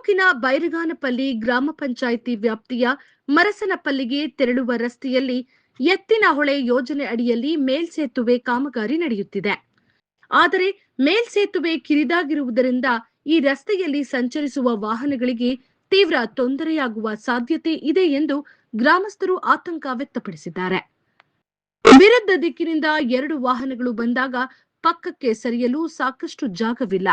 ತಾಲೂಕಿನ ಬೈರಗಾನಪಲ್ಲಿ ಗ್ರಾಮ ಪಂಚಾಯಿತಿ ವ್ಯಾಪ್ತಿಯ ಮರಸನಪಲ್ಲಿಗೆ ತೆರಳುವ ರಸ್ತೆಯಲ್ಲಿ ಎತ್ತಿನಹೊಳೆ ಯೋಜನೆ ಅಡಿಯಲ್ಲಿ ಮೇಲ್ಸೇತುವೆ ಕಾಮಗಾರಿ ನಡೆಯುತ್ತಿದೆ. ಆದರೆ ಮೇಲ್ಸೇತುವೆ ಕಿರಿದಾಗಿರುವುದರಿಂದ ಈ ರಸ್ತೆಯಲ್ಲಿ ಸಂಚರಿಸುವ ವಾಹನಗಳಿಗೆ ತೀವ್ರ ತೊಂದರೆಯಾಗುವ ಸಾಧ್ಯತೆ ಇದೆ ಎಂದು ಗ್ರಾಮಸ್ಥರು ಆತಂಕ ವ್ಯಕ್ತಪಡಿಸಿದ್ದಾರೆ. ವಿರುದ್ಧ ದಿಕ್ಕಿನಿಂದ 2 ವಾಹನಗಳು ಬಂದಾಗ ಪಕ್ಕಕ್ಕೆ ಸರಿಯಲು ಸಾಕಷ್ಟು ಜಾಗವಿಲ್ಲ.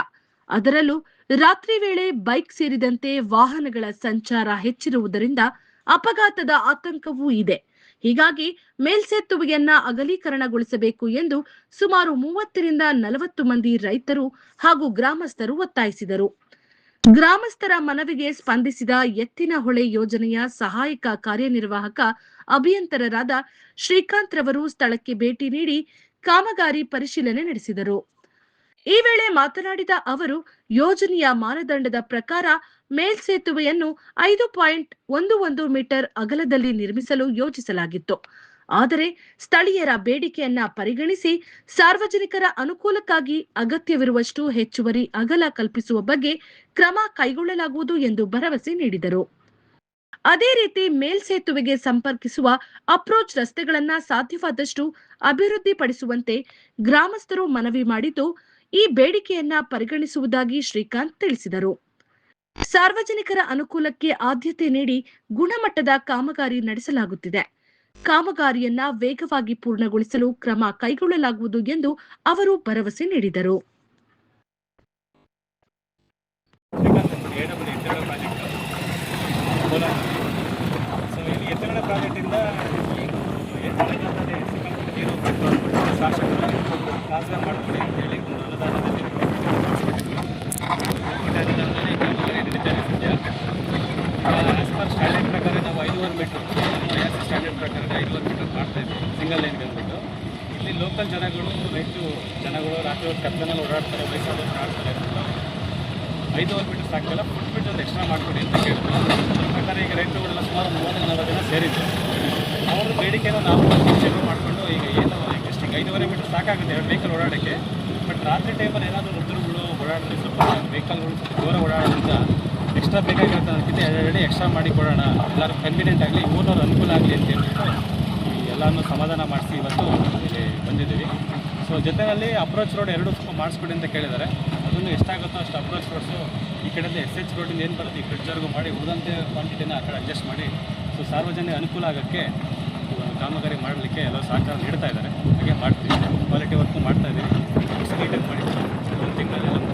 ಅದರಲ್ಲೂ ರಾತ್ರಿ ವೇಳೆ ಬೈಕ್ ಸೇರಿದಂತೆ ವಾಹನಗಳ ಸಂಚಾರ ಹೆಚ್ಚಿರುವುದರಿಂದ ಅಪಘಾತದ ಆತಂಕವೂ ಇದೆ. ಹೀಗಾಗಿ ಮೇಲ್ಸೇತುವೆಯನ್ನ ಅಗಲೀಕರಣಗೊಳಿಸಬೇಕು ಎಂದು ಸುಮಾರು 30 ರಿಂದ 40 ಮಂದಿ ರೈತರು ಹಾಗೂ ಗ್ರಾಮಸ್ಥರು ಒತ್ತಾಯಿಸಿದರು. ಗ್ರಾಮಸ್ಥರ ಮನವಿಗೆ ಸ್ಪಂದಿಸಿದ ಎತ್ತಿನಹೊಳೆ ಯೋಜನೆಯ ಸಹಾಯಕ ಕಾರ್ಯನಿರ್ವಾಹಕ ಅಭಿಯಂತರರಾದ ಶ್ರೀಕಾಂತ್ ರವರು ಸ್ಥಳಕ್ಕೆ ಭೇಟಿ ನೀಡಿ ಕಾಮಗಾರಿ ಪರಿಶೀಲನೆ ನಡೆಸಿದರು. ಈ ವೇಳೆ ಮಾತನಾಡಿದ ಅವರು, ಯೋಜನೆಯ ಮಾನದಂಡದ ಪ್ರಕಾರ ಮೇಲ್ಸೇತುವೆಯನ್ನು 5.11 ಮೀಟರ್ ಅಗಲದಲ್ಲಿ ನಿರ್ಮಿಸಲು ಯೋಜಿಸಲಾಗಿತ್ತು. ಆದರೆ ಸ್ಥಳೀಯರ ಬೇಡಿಕೆಯನ್ನ ಪರಿಗಣಿಸಿ ಸಾರ್ವಜನಿಕರ ಅನುಕೂಲಕ್ಕಾಗಿ ಅಗತ್ಯವಿರುವಷ್ಟು ಹೆಚ್ಚುವರಿ ಅಗಲ ಕಲ್ಪಿಸುವ ಬಗ್ಗೆ ಕ್ರಮ ಕೈಗೊಳ್ಳಲಾಗುವುದು ಎಂದು ಭರವಸೆ ನೀಡಿದರು. ಅದೇ ರೀತಿ ಮೇಲ್ಸೇತುವೆಗೆ ಸಂಪರ್ಕಿಸುವ ಅಪ್ರೋಚ್ ರಸ್ತೆಗಳನ್ನು ಸಾಧ್ಯವಾದಷ್ಟು ಅಭಿವೃದ್ಧಿಪಡಿಸುವಂತೆ ಗ್ರಾಮಸ್ಥರು ಮನವಿ ಮಾಡಿದ್ದು, ಈ ಬೇಡಿಕೆಯನ್ನ ಪರಿಗಣಿಸುವುದಾಗಿ ಶ್ರೀಕಾಂತ್ ತಿಳಿಸಿದರು. ಸಾರ್ವಜನಿಕರ ಅನುಕೂಲಕ್ಕೆ ಆದ್ಯತೆ ನೀಡಿ ಗುಣಮಟ್ಟದ ಕಾಮಗಾರಿ ನಡೆಸಲಾಗುತ್ತಿದೆ. ಕಾಮಗಾರಿಯನ್ನ ವೇಗವಾಗಿ ಪೂರ್ಣಗೊಳಿಸಲು ಕ್ರಮ ಕೈಗೊಳ್ಳಲಾಗುವುದು ಎಂದು ಅವರು ಭರವಸೆ ನೀಡಿದರು. ಸ್ಟ್ಯಾಂಡರ್ಡ್ ಪ್ರಕಾರ ನಾವು 5.5 ಮೀಟರ್ ಸ್ಟ್ಯಾಂಡರ್ಡ್ ಪ್ರಕಾರ 5.5 ಮೀಟರ್ ಮಾಡ್ತಾ ಇದ್ದೀವಿ. ಸಿಂಗಲ್ ಲೈನ್ ಬಂದ್ಬಿಟ್ಟು ಇಲ್ಲಿ ಲೋಕಲ್ ಜನಗಳು ರಾತ್ರಿ ಹೊತ್ತು ಕತ್ತಲಲ್ಲಿ ಓಡಾಡ್ತಾರೆ, ವಯಸ್ಸಾದವ್ರು ಆಡ್ತಾರೆ. 5.5 ಮೀಟರ್ ಸಾಕಲ್ಲ, ಫುಟ್ಬಿಟ್ಟು ಒಂದು ಎಕ್ಸ್ಟ್ರಾ ಮಾಡಿಕೊಡಿ ಅಂತ ಕೇಳ್ತಾರೆ. ಪ್ರಕಾರ ಈಗ ರೈತರುಗಳೆಲ್ಲ ಸುಮಾರು 30-40 ಜನ ಸೇರಿದ್ರು. ಅವ್ರ ಬೇಡಿಕೆಯನ್ನು ನಾವು ಚರ್ಚೆಗಳು ಮಾಡಿಕೊಂಡು ಈಗ ಏನು ಎಷ್ಟು 5.5 ಮೀಟರ್ ಸಾಕಾಗುತ್ತೆ 2 ವೆಹಿಕಲ್ ಓಡಾಡೋಕ್ಕೆ. ಬಟ್ ರಾತ್ರಿ ಟೈಮಲ್ಲಿ ಏನಾದರೂ ವೃದ್ಧರುಗಳು ಓಡಾಡಿದ್ರೆ ಸ್ವಲ್ಪ ವೆಹಿಕಲ್ಗಳು ಸ್ವಲ್ಪ ದೂರ ಓಡಾಡೋದ್ರಿಂದ ಎಕ್ಸ್ಟ್ರಾ ಬೇಕಾಗಿರುತ್ತೆ. ಅದಕ್ಕಿಂತ 2 ಅಡಿ ಎಕ್ಸ್ಟ್ರಾ ಮಾಡಿ ಕೊಡೋಣ, ಎಲ್ಲರೂ ಕನ್ವೀನಿಯೆಂಟ್ ಆಗಲಿ, ಊರಿನವ್ರು ಅನುಕೂಲ ಆಗಲಿ ಅಂತ ಹೇಳ್ಬಿಟ್ಟು ಎಲ್ಲನೂ ಸಮಾಧಾನ ಮಾಡಿಸಿ ಇವತ್ತು ಇಲ್ಲಿ ಬಂದಿದ್ದೀವಿ. ಸೊ ಜೊತೆಯಲ್ಲಿ ಅಪ್ರೋಚ್ ರೋಡ್ 2 ಸ್ವಲ್ಪ ಮಾಡಿಸ್ಕೊಡಿ ಅಂತ ಕೇಳಿದ್ದಾರೆ. ಅದನ್ನು ಎಷ್ಟಾಗುತ್ತೋ ಅಷ್ಟು ಅಪ್ರೋಚ್ ರೋಡ್ಸು ಈ ಕಡೆಯಿಂದ SH ರೋಡಿಂದ ಏನು ಬರುತ್ತೆ ಈ ಬ್ರಿಡ್ಜ್ವರೆಗೂ ಮಾಡಿ ಉಳಿದಂತೆ ಕ್ವಾಂಟಿಟಿನ ಆ ಕಡೆ ಅಡ್ಜಸ್ಟ್ ಮಾಡಿ ಸೊ ಸಾರ್ವಜನಿಕ ಅನುಕೂಲ ಆಗೋಕ್ಕೆ ಕಾಮಗಾರಿ ಮಾಡಲಿಕ್ಕೆ ಎಲ್ಲರೂ ಸಹಕಾರ ನೀಡ್ತಾ ಇದ್ದಾರೆ. ಹಾಗೆ ಮಾಡ್ತೀವಿ, ಕ್ವಾಲಿಟಿ ವರ್ಕು ಮಾಡ್ತಾಯಿದ್ದೀವಿ. ನೀಟಾಗಿ ಮಾಡಿ 1 ತಿಂಗಳಲ್ಲಿ